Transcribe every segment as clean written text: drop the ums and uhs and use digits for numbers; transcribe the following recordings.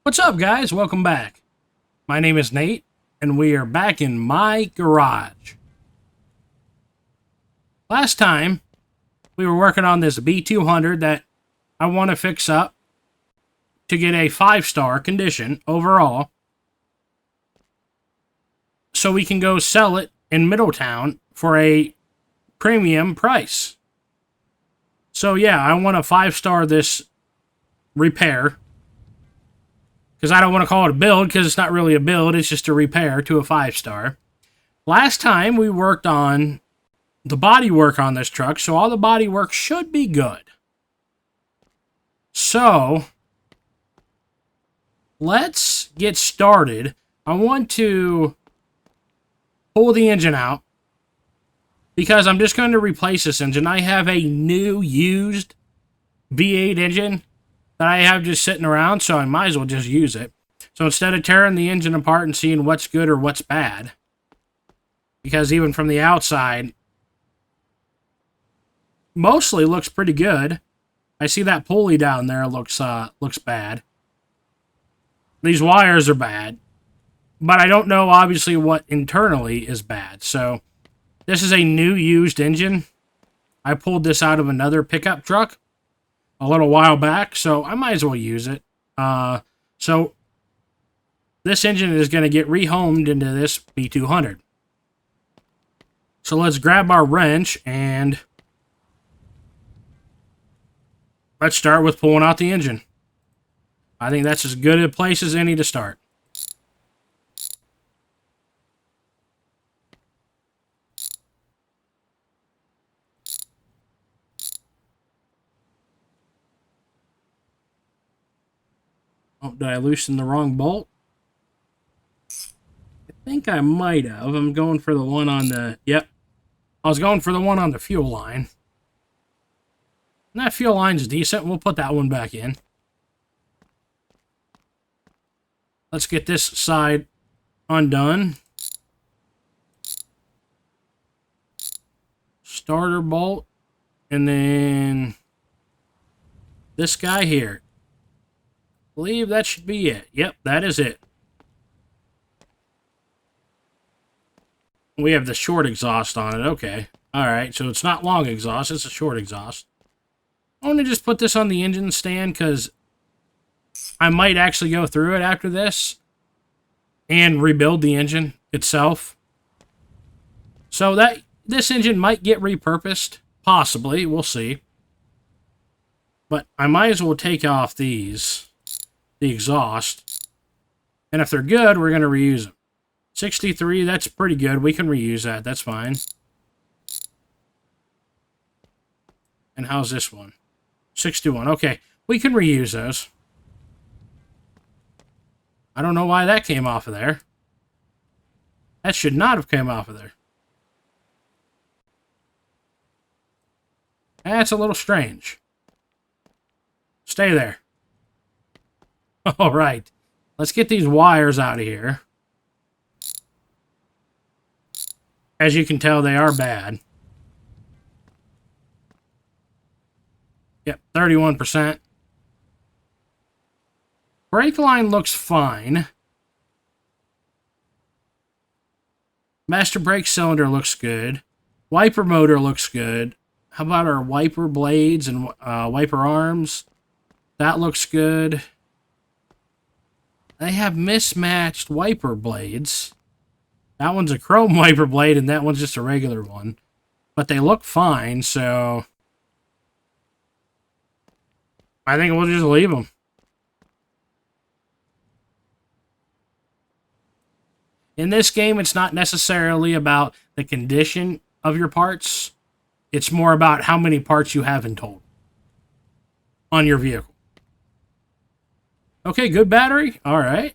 What's up, guys? Welcome back. My name is Nate, and we are back in my garage. Last time, we were working on this B200 that I want to fix up to get a 5-star condition overall, so we can go sell it in Middletown for a premium price. So yeah, I want to 5-star this repair, because I don't want to call it a build, because it's not really a build, it's just a repair to a 5-star. Last time we worked on the body work on this truck, so all the body work should be good. So, let's get started. I want to pull the engine out, because I'm just going to replace this engine. I have a new used V8 engine that I have just sitting around, so I might as well just use it. So instead of tearing the engine apart and seeing what's good or what's bad, because even from the outside, mostly looks pretty good. I see that pulley down there looks bad. These wires are bad, but I don't know obviously what internally is bad. So this is a new used engine. I pulled this out of another pickup truck a little while back, so I might as well use it. So this engine is going to get rehomed into this B200. So let's grab our wrench and let's start with pulling out the engine. I think that's as good a place as any to start. Oh, did I loosen the wrong bolt? I think I might have. I'm going for the one on the... Yep. I was going for the one on the fuel line. And that fuel line's decent. We'll put that one back in. Let's get this side undone. Starter bolt. And then this guy here. I believe that should be it. Yep, that is it. We have the short exhaust on it. Okay. Alright, so it's not long exhaust. It's a short exhaust. I want to just put this on the engine stand because I might actually go through it after this and rebuild the engine itself. So that this engine might get repurposed. Possibly. We'll see. But I might as well take off these. The exhaust. And if they're good, we're going to reuse them. 63, that's pretty good. We can reuse that. That's fine. And how's this one? 61. Okay, we can reuse those. I don't know why that came off of there. That should not have come off of there. That's a little strange. Stay there. All right, let's get these wires out of here. As you can tell, they are bad. Yep, 31%. Brake line looks fine. Master brake cylinder looks good. Wiper motor looks good. How about our wiper blades and wiper arms? That looks good. They have mismatched wiper blades. That one's a chrome wiper blade, and that one's just a regular one. But they look fine, so I think we'll just leave them. In this game, it's not necessarily about the condition of your parts. It's more about how many parts you have in total on your vehicle. Okay, good battery. All right.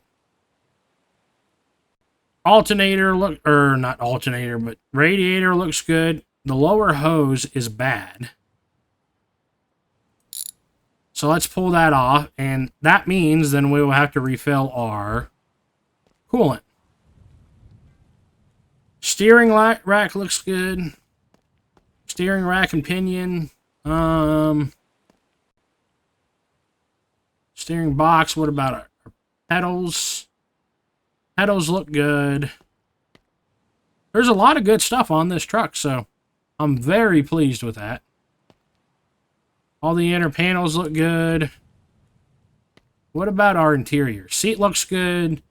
Alternator not alternator, but radiator looks good. The lower hose is bad. So let's pull that off, and that means then we will have to refill our coolant. Steering rack looks good. Steering rack and pinion. Steering box, what about Pedals. Pedals look good. There's a lot of good stuff on this truck, so I'm very pleased with that. All the inner panels look good. What about our interior? Seat looks good.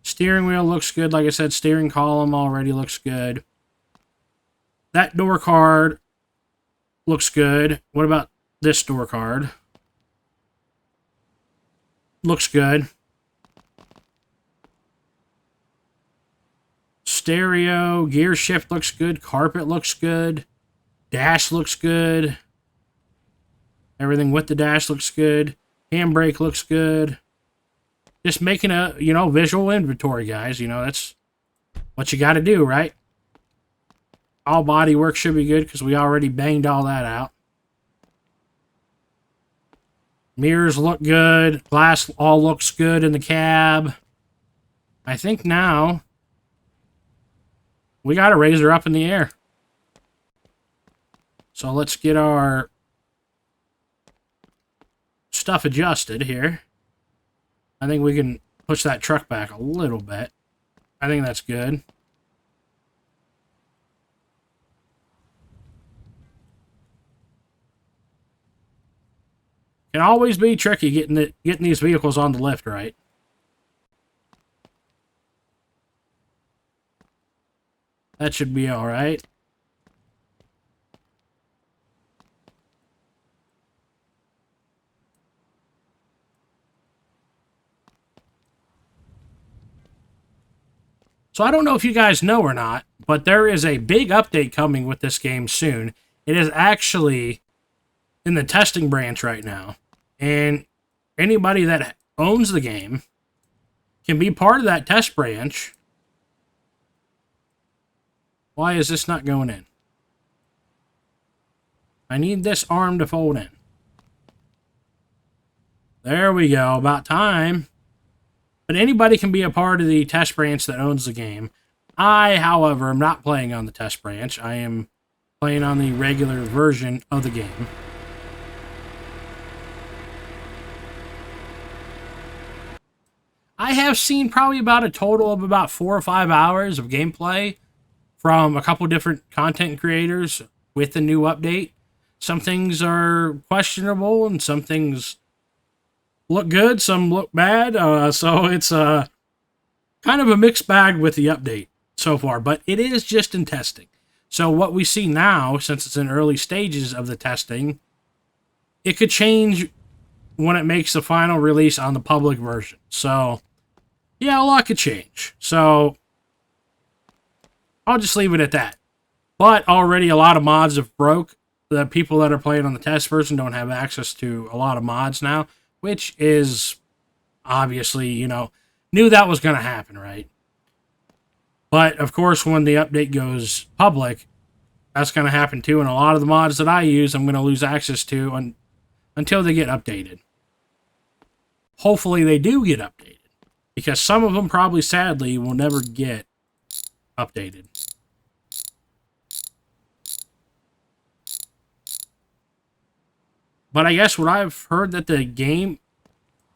Steering wheel looks good. Like I said, steering column already looks good. That door card looks good. What about this door card? Looks good. Stereo, gear shift looks good. Carpet looks good. Dash looks good. Everything with the dash looks good. Handbrake looks good. Just making a, visual inventory, guys. That's what you got to do, right? All body work should be good because we already banged all that out. Mirrors look good. Glass all looks good in the cab. I think now we got to raise her up in the air. So let's get our stuff adjusted here. I think we can push that truck back a little bit. I think that's good. Can always be tricky getting these vehicles on the lift right. That should be all right. So I don't know if you guys know or not, but there is a big update coming with this game soon. It is actually in the testing branch right now. And anybody that owns the game can be part of that test branch. Why is this not going in? I need this arm to fold in. There we go. About time. But anybody can be a part of the test branch that owns the game. I, however, am not playing on the test branch. I am playing on the regular version of the game. I have seen probably about a total of about 4 or 5 hours of gameplay from a couple different content creators with the new update. Some things are questionable and some things look good, some look bad. So it's kind of a mixed bag with the update so far, but it is just in testing. So what we see now, since it's in early stages of the testing, it could change when it makes the final release on the public version. So, yeah, a lot could change. So, I'll just leave it at that. But already a lot of mods have broke. The people that are playing on the test version don't have access to a lot of mods now, which is obviously, knew that was going to happen, right? But, of course, when the update goes public, that's going to happen too. And a lot of the mods that I use, I'm going to lose access to until they get updated. Hopefully they do get updated, because some of them probably, sadly, will never get updated. But I guess what I've heard that the game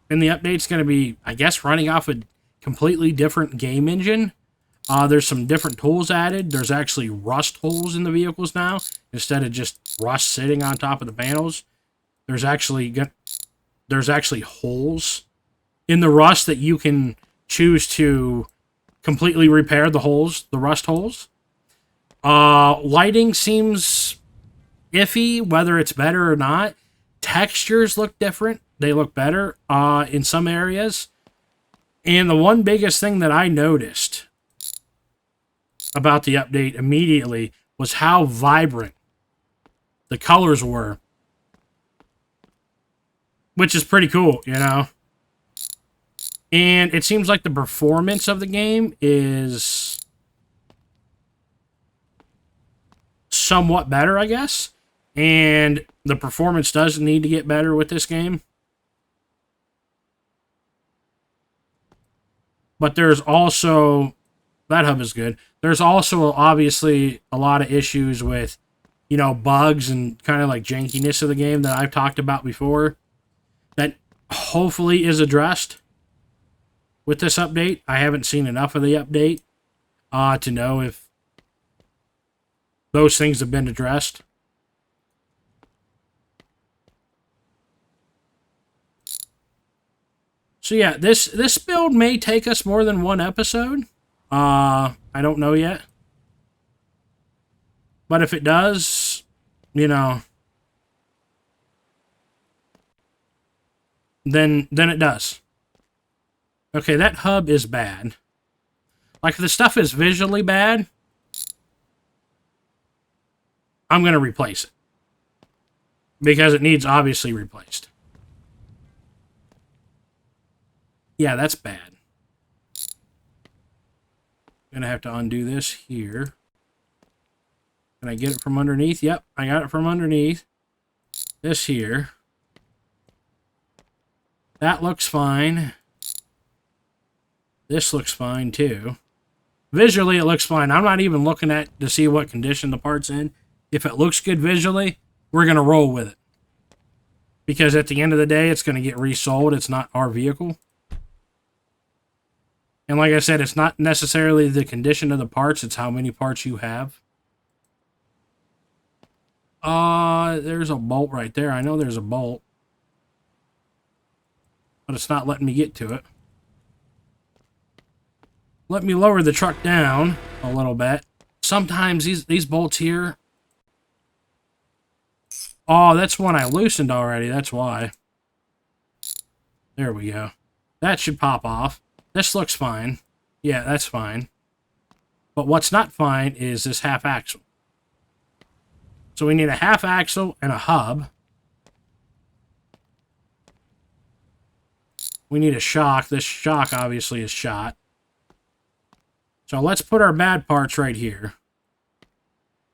in the update's going to be, I guess, running off a completely different game engine. There's some different tools added. There's actually rust holes in the vehicles now, instead of just rust sitting on top of the panels. There's actually holes in the rust that you can choose to completely repair the holes, the rust holes. Lighting seems iffy, whether it's better or not. Textures look different. They look better in some areas. And the one biggest thing that I noticed about the update immediately was how vibrant the colors were. Which is pretty cool, And it seems like the performance of the game is somewhat better, I guess. And the performance does need to get better with this game. But there's also, that hub is good. There's also obviously a lot of issues with, bugs and kind of like jankiness of the game that I've talked about before. That hopefully is addressed. with this update. I haven't seen enough of the update to know if those things have been addressed. So yeah, this build may take us more than one episode. I don't know yet. But if it does, you know, then it does. Okay, that hub is bad. Like, if the stuff is visually bad, I'm going to replace it. Because it needs, obviously, replaced. Yeah, that's bad. I'm going to have to undo this here. Can I get it from underneath? Yep, I got it from underneath. This here. That looks fine. This looks fine, too. Visually, it looks fine. I'm not even looking at to see what condition the part's in. If it looks good visually, we're going to roll with it. Because at the end of the day, it's going to get resold. It's not our vehicle. And like I said, it's not necessarily the condition of the parts. It's how many parts you have. There's a bolt right there. I know there's a bolt. But it's not letting me get to it. Let me lower the truck down a little bit. Sometimes these bolts here... Oh, that's one I loosened already. That's why. There we go. That should pop off. This looks fine. Yeah, that's fine. But what's not fine is this half axle. So we need a half axle and a hub. We need a shock. This shock obviously is shot. So let's put our bad parts right here.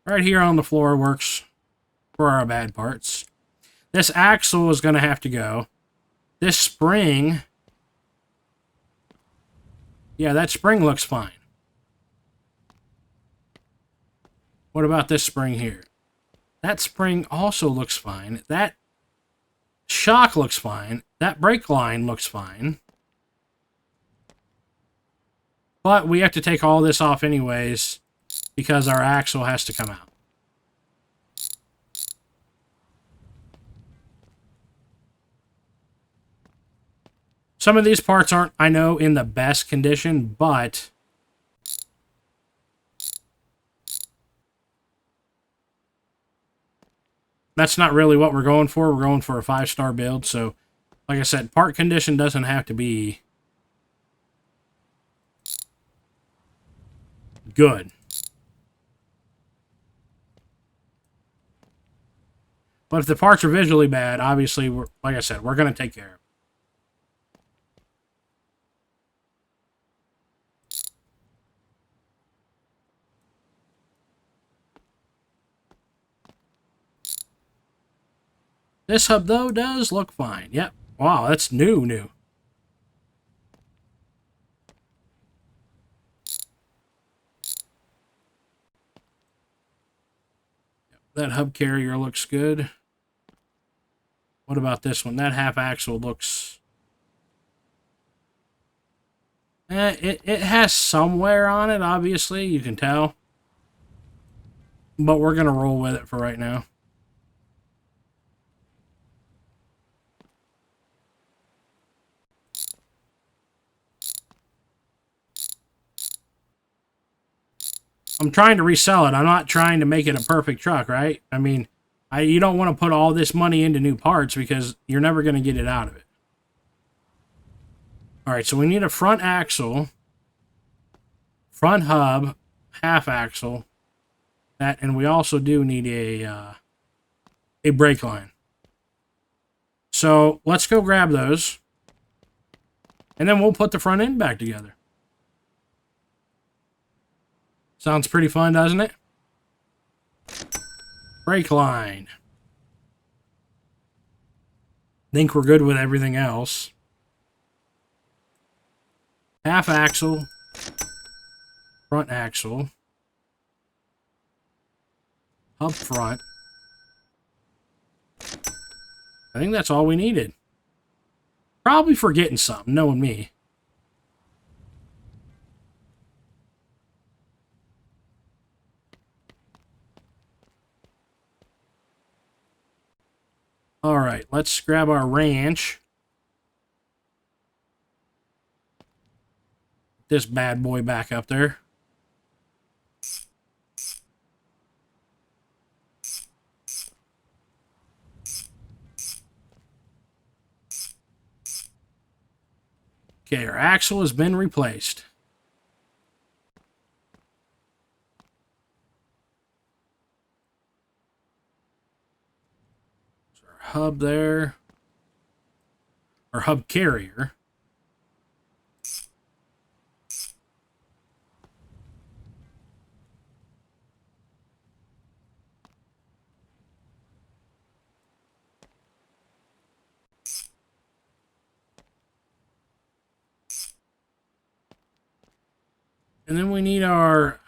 Right here on the floor works for our bad parts. This axle is going to have to go. This spring... Yeah, that spring looks fine. What about this spring here? That spring also looks fine. That shock looks fine. That brake line looks fine. But we have to take all this off anyways because our axle has to come out. Some of these parts aren't, I know, in the best condition, but that's not really what we're going for. We're going for a 5-star build. So, like I said, part condition doesn't have to be good. But if the parts are visually bad, obviously, like I said, we're going to take care of it. This hub, though, does look fine. Yep. Wow, that's new. That hub carrier looks good. What about this one? That half axle looks... It has some wear on it, obviously. You can tell. But we're going to roll with it for right now. I'm trying to resell it. I'm not trying to make it a perfect truck, right? I mean, you don't want to put all this money into new parts because you're never going to get it out of it. All right, so we need a front axle, front hub, half axle, and we also do need a brake line. So let's go grab those, and then we'll put the front end back together. Sounds pretty fun, doesn't it? Brake line. Think we're good with everything else. Half axle. Front axle. Hub front. I think that's all we needed. Probably forgetting something, knowing me. All right, let's grab our wrench. This bad boy back up there. Okay, our axle has been replaced. There's our hub there. Our hub carrier. And then we need our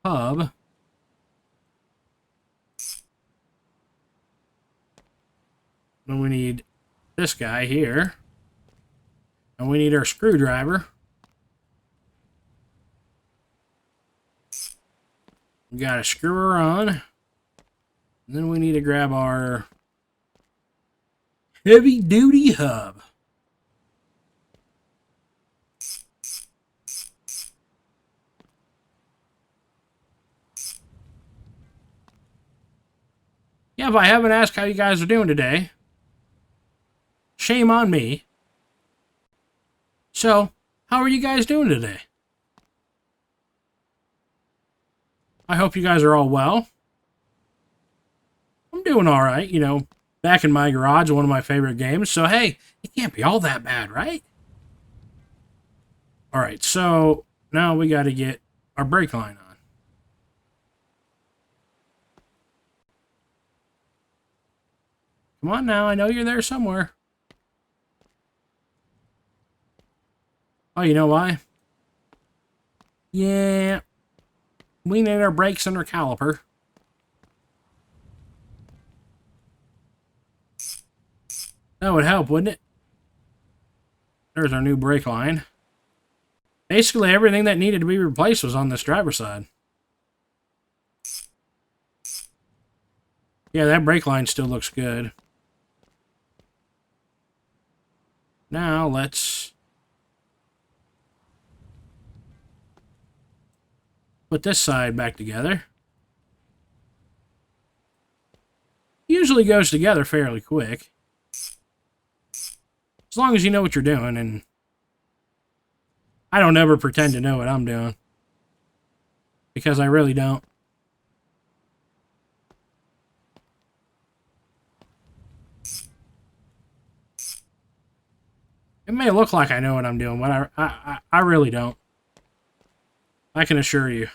hub. Then we need this guy here. And we need our screwdriver. We got a screwer on. And then we need to grab our heavy duty hub. Yeah, if I haven't asked how you guys are doing today, shame on me. So, how are you guys doing today? I hope you guys are all well. I'm doing all right, you know, back in my garage, one of my favorite games. So, hey, it can't be all that bad, right? All right, so now we got to get our brake line on. Come on now, I know you're there somewhere. Oh, you know why? Yeah, we need our brakes and our caliper. That would help, wouldn't it? There's our new brake line. Basically, everything that needed to be replaced was on this driver's side. Yeah, that brake line still looks good. Now, let's put this side back together. Usually goes together fairly quick. As long as you know what you're doing, and I don't ever pretend to know what I'm doing. Because I really don't. It may look like I know what I'm doing, but I really don't. I can assure you.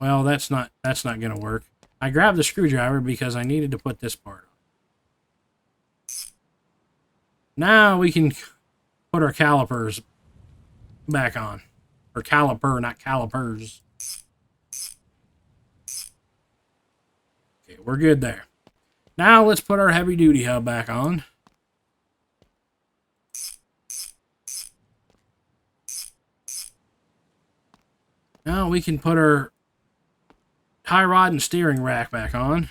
Well, that's not gonna work. I grabbed the screwdriver because I needed to put this part on. Now we can put our calipers back on. Or caliper, not calipers. Okay, we're good there. Now let's put our heavy duty hub back on. Now we can put our tie rod and steering rack back on.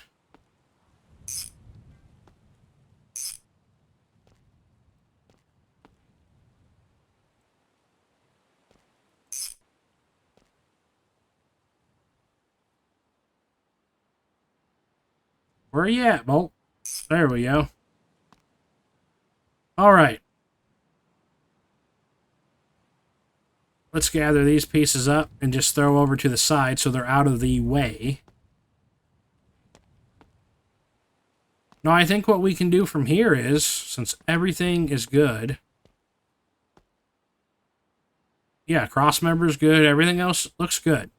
Where are you at, Bolt? There we go. Alright. Let's gather these pieces up and just throw over to the side so they're out of the way. Now, I think what we can do from here is, since everything is good... Yeah, cross member's good. Everything else looks good.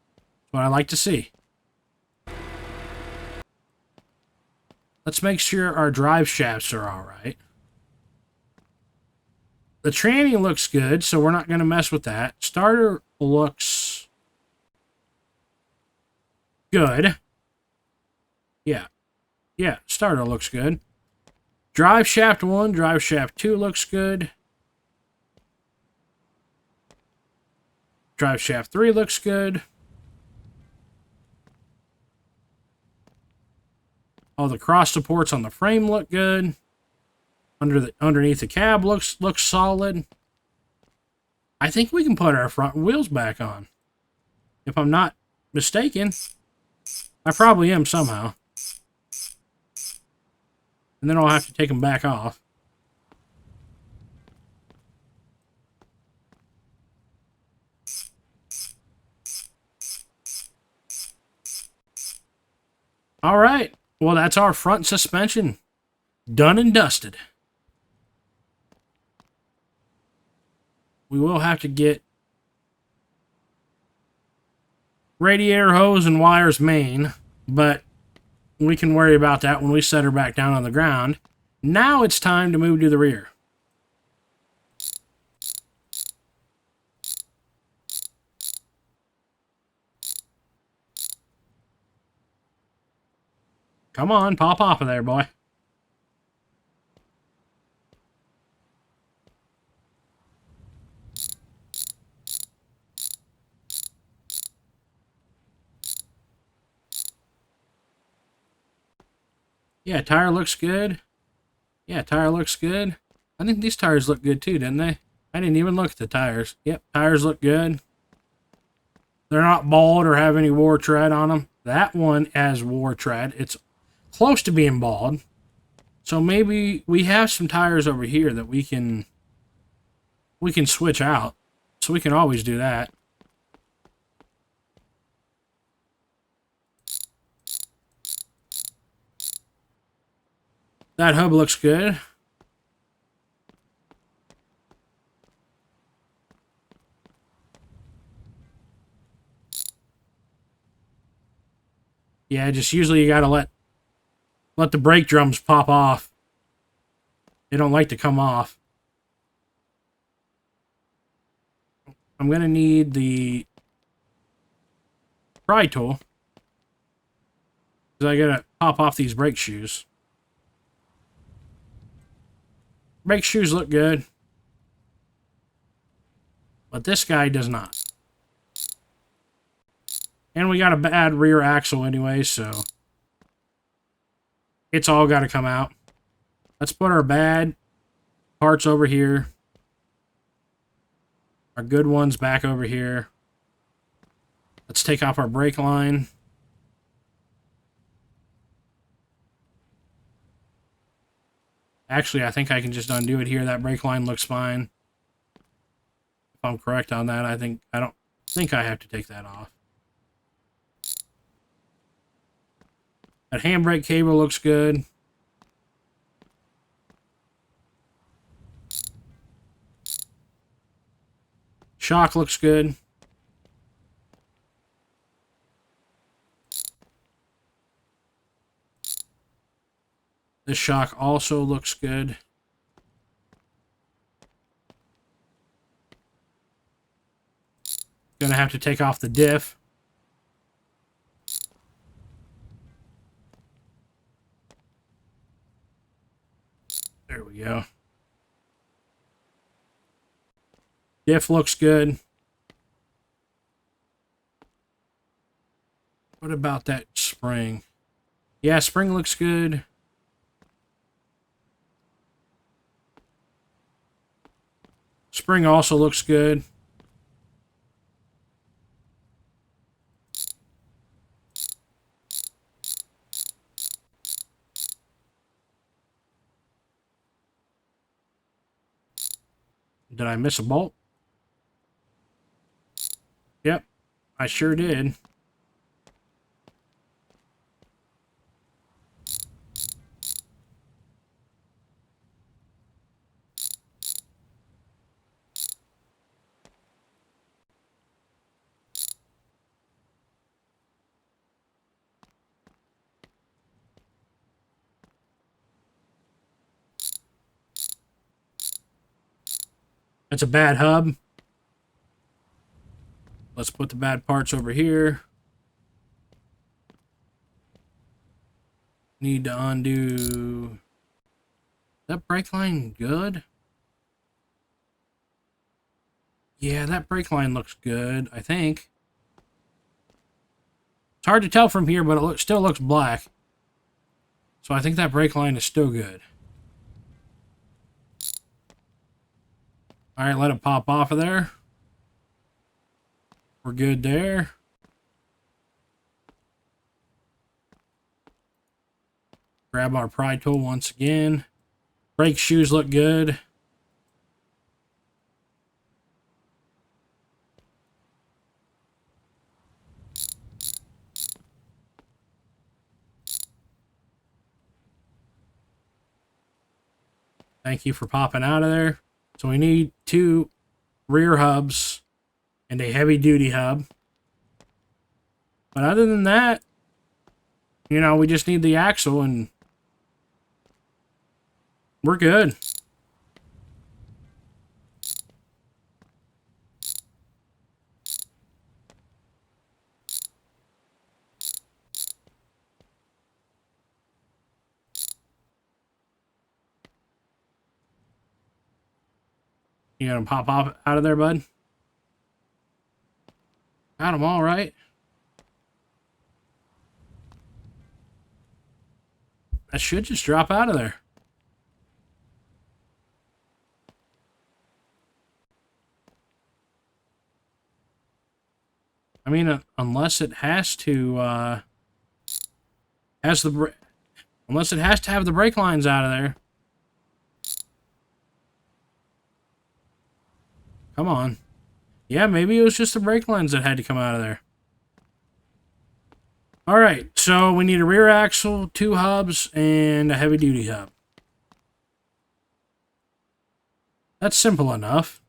That's what I like to see. Let's make sure our drive shafts are alright. The tranny looks good, so we're not going to mess with that. Starter looks good. Yeah. Yeah, starter looks good. Drive shaft 1, drive shaft 2 looks good. Drive shaft 3 looks good. All the cross supports on the frame look good. Underneath the cab looks solid. I think we can put our front wheels back on. If I'm not mistaken. I probably am somehow. And then I'll have to take them back off. All right. Well, that's our front suspension. Done and dusted. We will have to get radiator hose and wires main, but we can worry about that when we set her back down on the ground. Now it's time to move to the rear. Come on, pop off of there, boy. Yeah, tire looks good. Yeah, tire looks good. I think these tires look good too, didn't they? I didn't even look at the tires. Yep, tires look good. They're not bald or have any war tread on them. That one has war tread. It's close to being bald. So maybe we have some tires over here that we can switch out. So we can always do that. That hub looks good. Yeah, just usually you gotta let the brake drums pop off. They don't like to come off. I'm gonna need the pry tool because I gotta pop off these brake shoes. Brake shoes look good, but this guy does not. And we got a bad rear axle anyway, so it's all got to come out. Let's put our bad parts over here. Our good ones back over here. Let's take off our brake line. Actually, I think I can just undo it here. That brake line looks fine. If I'm correct on that, I don't think I have to take that off. That handbrake cable looks good. Shock looks good. This shock also looks good. Gonna have to take off the diff. There we go. Diff looks good. What about that spring? Yeah, spring looks good. Spring also looks good. Did I miss a bolt? Yep, I sure did. That's a bad hub. Let's put the bad parts over here. Need to undo. That brake line good? Yeah, that brake line looks good, I think. It's hard to tell from here, but it still looks black. So I think that brake line is still good. All right, let it pop off of there. We're good there. Grab our pry tool once again. Brake shoes look good. Thank you for popping out of there. So we need 2 rear hubs and a heavy duty hub. But other than that, you know, we just need the axle and we're good. You gonna pop off out of there, bud? Got them all right. That should just drop out of there. I mean, unless it has to, unless it has to have the brake lines out of there. Come on. Yeah, maybe it was just the brake lines that had to come out of there. All right, so we need a rear axle, 2 hubs, and a heavy-duty hub. That's simple enough.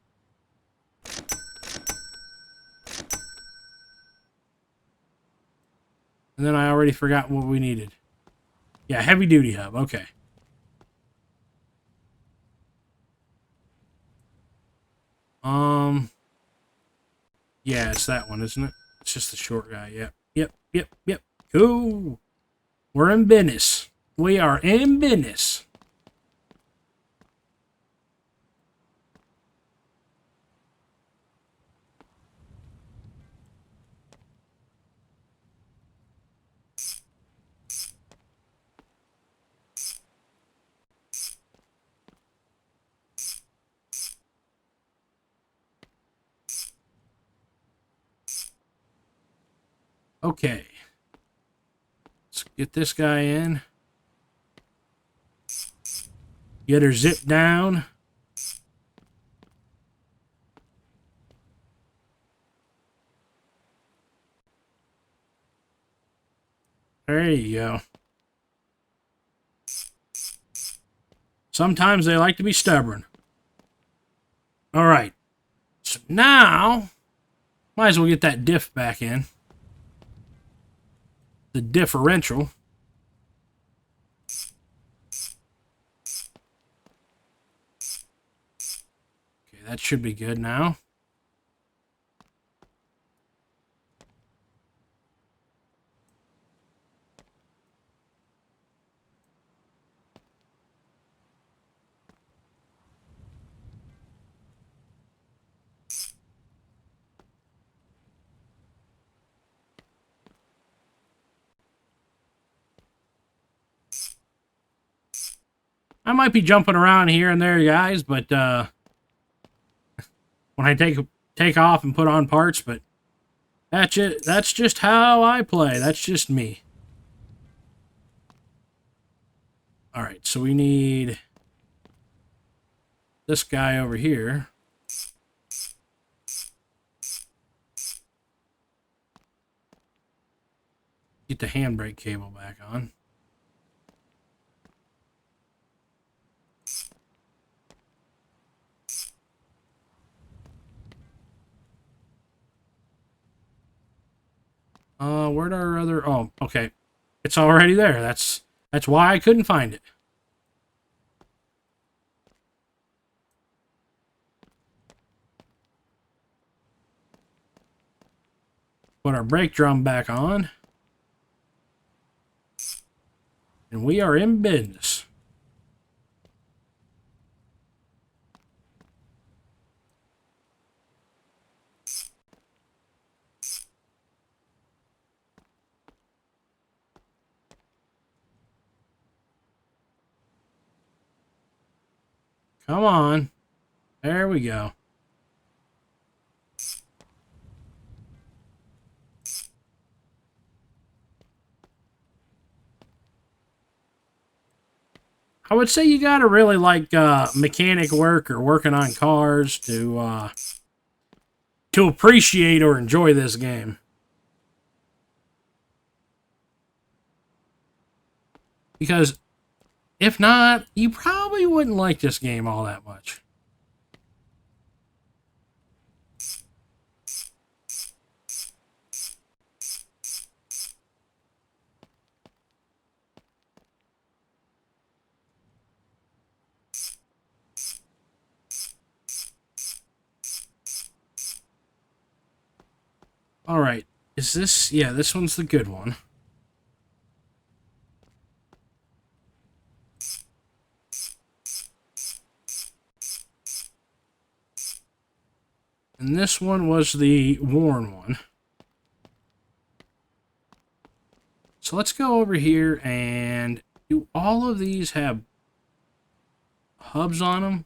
And then I already forgot what we needed. Yeah, heavy-duty hub. Okay. Yeah, it's that one, isn't it? It's just the short guy. Yep. Cool. We're in business. We are in business. Okay. Let's get this guy in. Get her zipped down. There you go. Sometimes they like to be stubborn. All right. So now, might as well get that diff back in. The differential. Okay, that should be good now. I might be jumping around here and there, guys, but when I take off and put on parts, but that's just how I play. That's just me. All right, so we need this guy over here. Get the handbrake cable back on. Where'd our other... Oh, okay. It's already there. That's why I couldn't find it. Put our brake drum back on. And we are in business. Come on. There we go. I would say you gotta really like mechanic work or working on cars to appreciate or enjoy this game. Because if not, you probably wouldn't like this game all that much. All right. Is this... Yeah, this one's the good one. And this one was the worn one. So let's go over here and... Do all of these have hubs on them?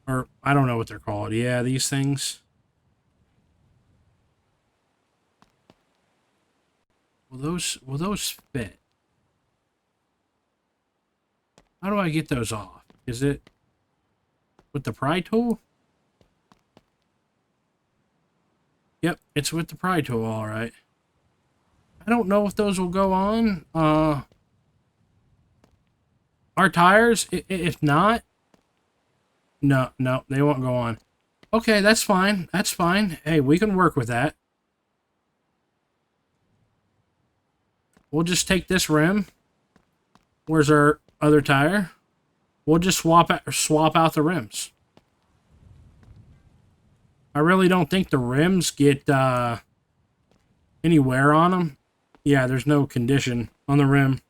Or, I don't know what they're called. Yeah, these things. Will those fit? How do I get those off? Is it with the pry tool? Yep, it's with the pry tool, all right. I don't know if those will go on. Our tires, if not, no, they won't go on. Okay, that's fine. That's fine. Hey, we can work with that. We'll just take this rim. Where's our other tire? We'll just swap out the rims. I really don't think the rims get any wear on them. Yeah, there's no condition on the rim.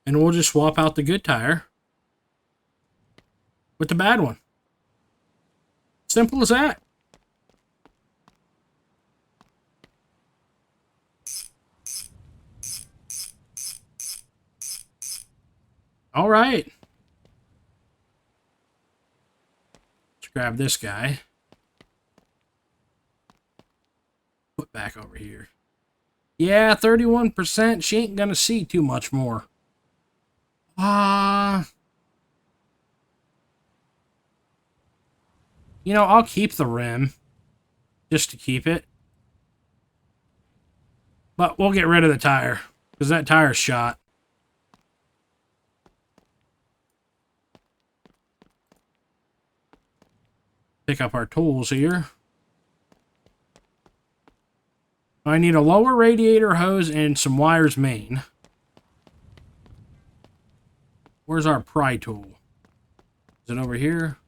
And we'll just swap out the good tire with the bad one. Simple as that. All right. Let's grab this guy. Put back over here. Yeah, 31%. She ain't gonna see too much more. You know, I'll keep the rim. Just to keep it. But we'll get rid of the tire. Because that tire's shot. Pick up our tools here. I need a lower radiator hose and some wires main. Where's our pry tool? Is it over here?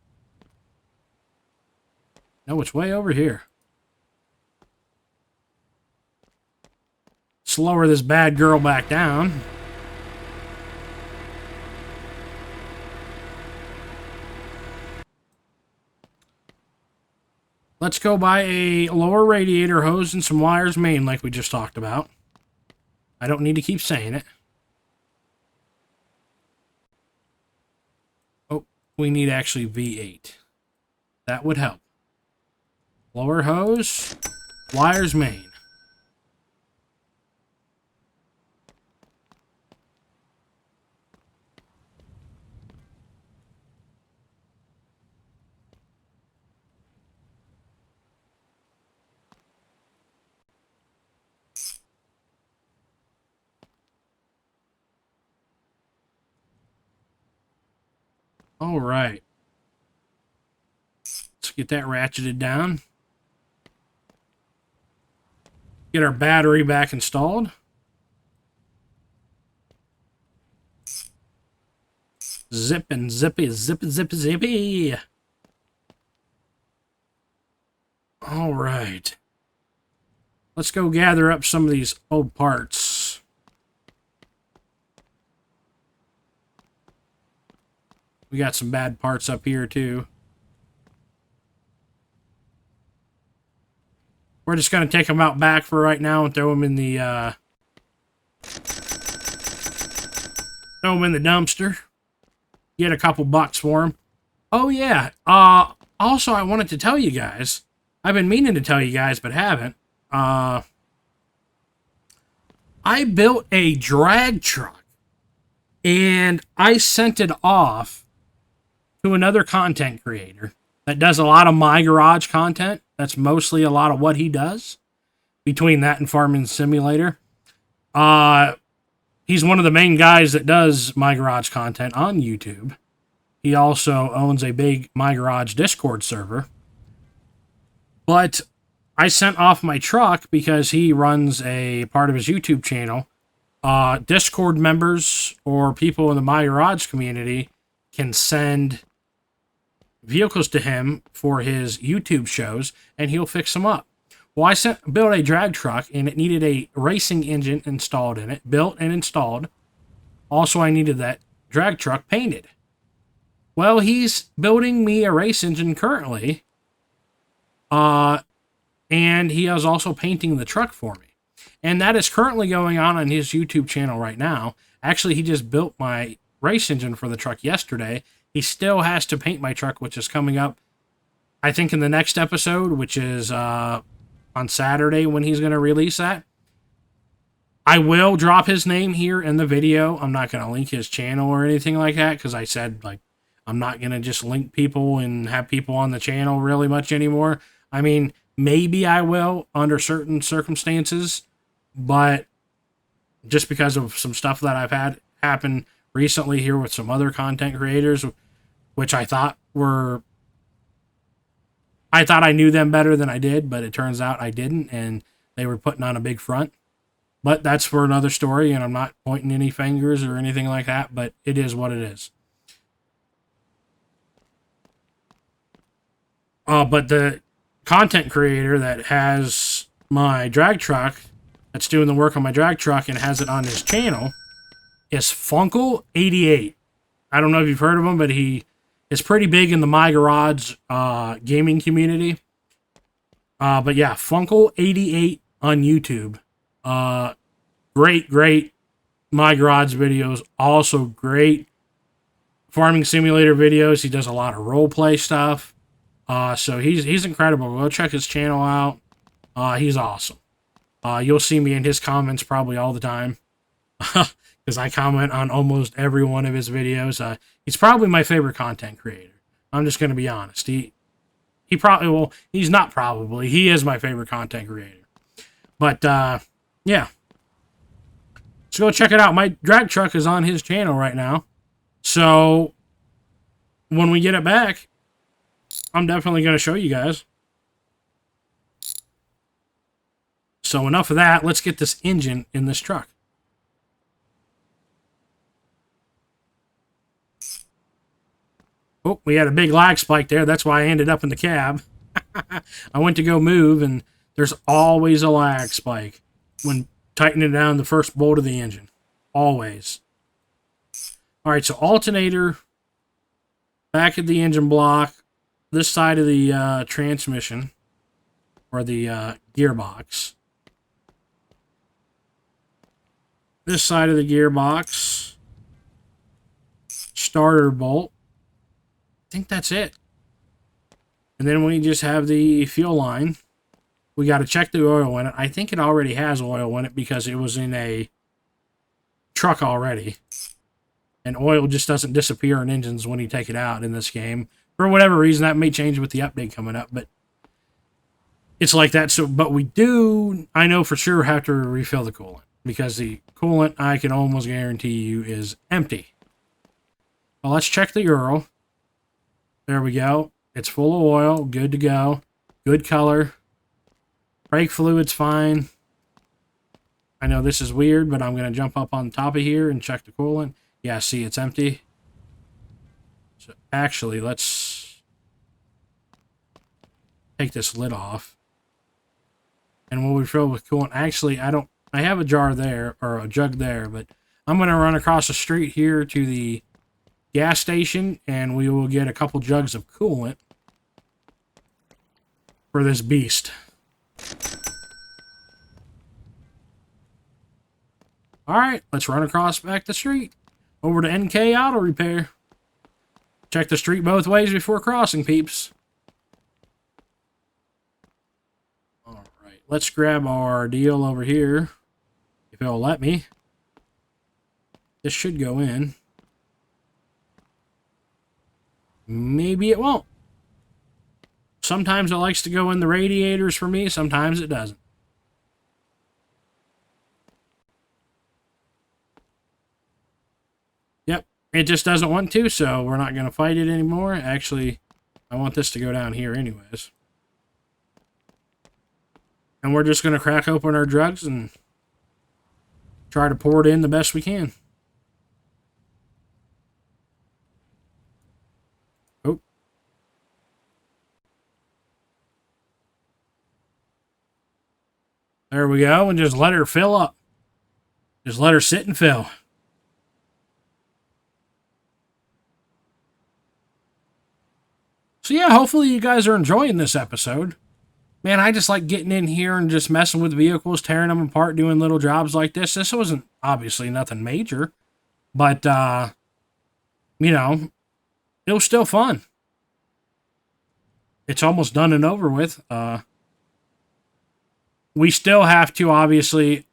No, it's way over here. Let's lower this bad girl back down. Let's go buy a lower radiator hose and some wires main like we just talked about. I don't need to keep saying it. Oh, we need actually V8. That would help. Lower hose, wires main. All right. Let's get that ratcheted down. Get our battery back installed. Zip and zippy, zippy, zippy, zippy. All right. Let's go gather up some of these old parts. We got some bad parts up here, too. We're just going to take them out back for right now and throw them in the throw them in the dumpster, get a couple bucks for them. Oh, yeah. Also, I wanted to tell you guys, I've been meaning to tell you guys, but haven't. I built a drag truck, and I sent it off to another content creator that does a lot of My Garage content. That's mostly a lot of what he does, between that and Farming Simulator. He's one of the main guys that does My Garage content on YouTube. He also owns a big My Garage Discord server. But I sent off my truck because he runs a part of his YouTube channel. Discord members or people in the My Garage community can send vehicles to him for his YouTube shows, and he'll fix them up. Well, I built a drag truck, and it needed a racing engine installed in it, built and installed. Also, I needed that drag truck painted. Well, he's building me a race engine currently, and he is also painting the truck for me. And that is currently going on his YouTube channel right now. Actually, he just built my race engine for the truck yesterday. He still has to paint my truck, which is coming up, I think, in the next episode, which is on Saturday when he's going to release that. I will drop his name here in the video. I'm not going to link his channel or anything like that because I said, like, I'm not going to just link people and have people on the channel really much anymore. I mean, maybe I will under certain circumstances, but just because of some stuff that I've had happen recently here with some other content creators, which I thought I knew them better than I did, but it turns out I didn't, and they were putting on a big front. But that's for another story, and I'm not pointing any fingers or anything like that, but it is what it is. But the content creator that has my drag truck, that's doing the work on my drag truck and has it on his channel, is Funkle88. I don't know if you've heard of him, but he is pretty big in the My Garage gaming community. But yeah, Funkle88 on YouTube. Great My Garage videos. Also great Farming Simulator videos. He does a lot of roleplay stuff. So he's incredible. Go check his channel out. He's awesome. You'll see me in his comments probably all the time. Because I comment on almost every one of his videos. He's probably my favorite content creator. I'm just going to be honest. He probably, well, he's not probably. He is my favorite content creator. But, yeah. So go check it out. My drag truck is on his channel right now. So, when we get it back, I'm definitely going to show you guys. So enough of that. Let's get this engine in this truck. Oh, we had a big lag spike there. That's why I ended up in the cab. I went to go move, and there's always a lag spike when tightening down the first bolt of the engine. Always. All right, so alternator, back at the engine block, this side of the transmission, or the gearbox. This side of the gearbox, starter bolt. I think that's it. And then we just have the fuel line. We got to check the oil in it. I think it already has oil in it because it was in a truck already. And oil just doesn't disappear in engines when you take it out in this game. For whatever reason, that may change with the update coming up, but it's like that. So, but we do, I know for sure, have to refill the coolant because the coolant, I can almost guarantee you, is empty. Well, let's check the Earl. There we go. It's full of oil. Good to go. Good color. Brake fluid's fine. I know this is weird, but I'm going to jump up on top of here and check the coolant. Yeah, see, it's empty. So actually, let's take this lid off. And we'll refill with coolant. Actually, I have a jar there, or a jug there, but I'm going to run across the street here to the gas station, and we will get a couple jugs of coolant for this beast. Alright, let's run across back the street. over to NK Auto Repair. Check the street both ways before crossing, peeps. Alright, let's grab our deal over here. If it'll let me. This should go in. Maybe it won't. Sometimes it likes to go in the radiators for me, sometimes it doesn't. Yep, it just doesn't want to, so we're not going to fight it anymore. Actually, I want this to go down here anyways. And we're just going to crack open our drugs and try to pour it in the best we can. Oh. There we go, and just let her fill up. Just let her sit and fill. So yeah, hopefully you guys are enjoying this episode. Man, I just like getting in here and just messing with vehicles, tearing them apart, doing little jobs like this. This wasn't obviously nothing major, but, you know, it was still fun. It's almost done and over with. We still have to, obviously,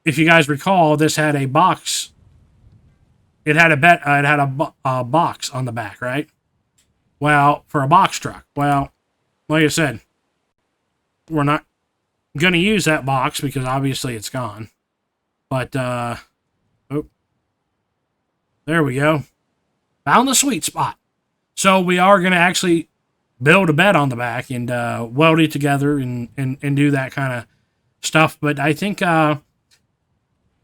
if you guys recall, this had a box. It had a box on the back, right? Well, for a box truck. Well, like I said, we're not going to use that box because obviously it's gone. But, oh, there we go. Found the sweet spot. So we are going to actually build a bed on the back and weld it together and do that kind of stuff. But I think we're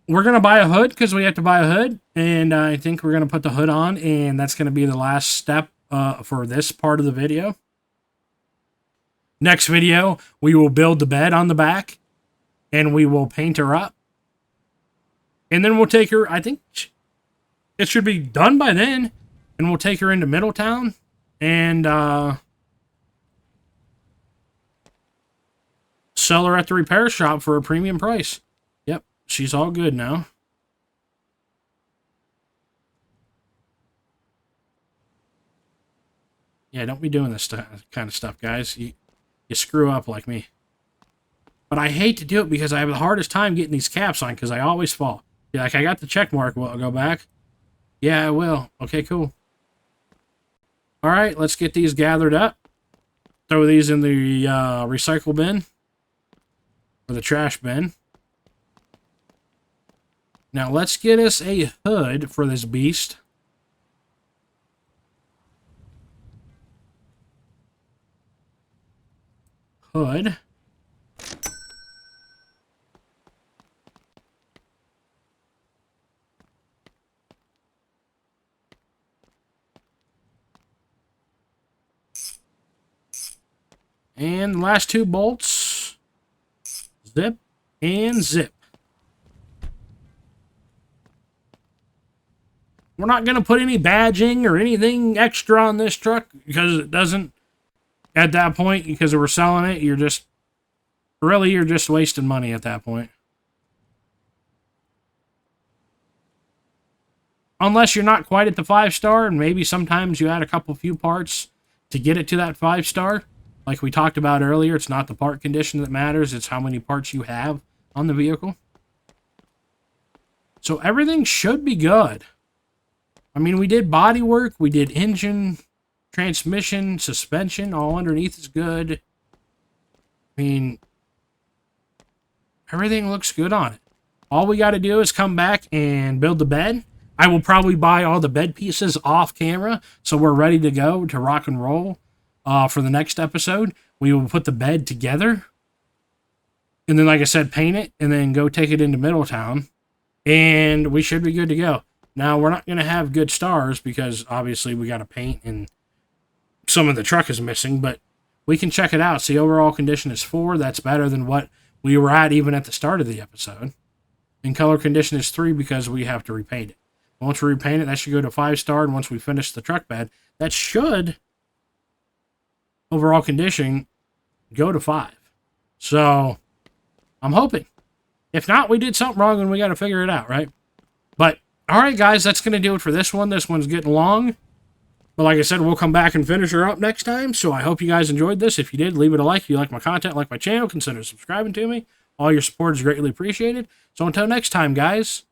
going to buy a hood because we have to buy a hood. And I think we're going to put the hood on, and that's going to be the last step for this part of the video. Next video, we will build the bed on the back, and we will paint her up. And then we'll take her, I think it should be done by then, and we'll take her into Middletown, and sell her at the repair shop for a premium price. Yep, she's all good now. Yeah, don't be doing this kind of stuff, guys. You screw up like me. But I hate to do it because I have the hardest time getting these caps on because I always fall. Yeah, like, I got the check mark. Will it go back? Yeah, I will. Okay, cool. All right, let's get these gathered up. Throw these in the recycle bin. Or the trash bin. Now, let's get us a hood for this beast. Hood. And the last two bolts. Zip and zip. We're not going to put any badging or anything extra on this truck because it doesn't. At that point, because we're selling it, you're just wasting money at that point. Unless you're not quite at the 5-star, and maybe sometimes you add a few parts to get it to that 5-star. Like we talked about earlier, it's not the part condition that matters, it's how many parts you have on the vehicle. So everything should be good. I mean, we did body work, we did engine, transmission, suspension, all underneath is good. I mean, everything looks good on it. All we got to do is come back and build the bed. I will probably buy all the bed pieces off camera, so we're ready to go to rock and roll for the next episode. We will put the bed together, and then, like I said, paint it, and then go take it into Middletown, and we should be good to go. Now, we're not going to have good stars because, obviously, we got to paint, and some of the truck is missing, but we can check it out. See, overall condition is 4. That's better than what we were at even at the start of the episode. And color condition is 3 because we have to repaint it. Once we repaint it, that should go to 5-star, and once we finish the truck bed, that should, overall condition, go to 5. So, I'm hoping. If not, we did something wrong and we got to figure it out, right? But All right, guys, that's going to do it for this one. This one's getting long. But like I said, we'll come back and finish her up next time. So I hope you guys enjoyed this. If you did, leave it a like. If you like my content, like my channel, consider subscribing to me. All your support is greatly appreciated. So until next time, guys,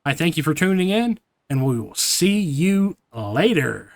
I thank you for tuning in, and we will see you later.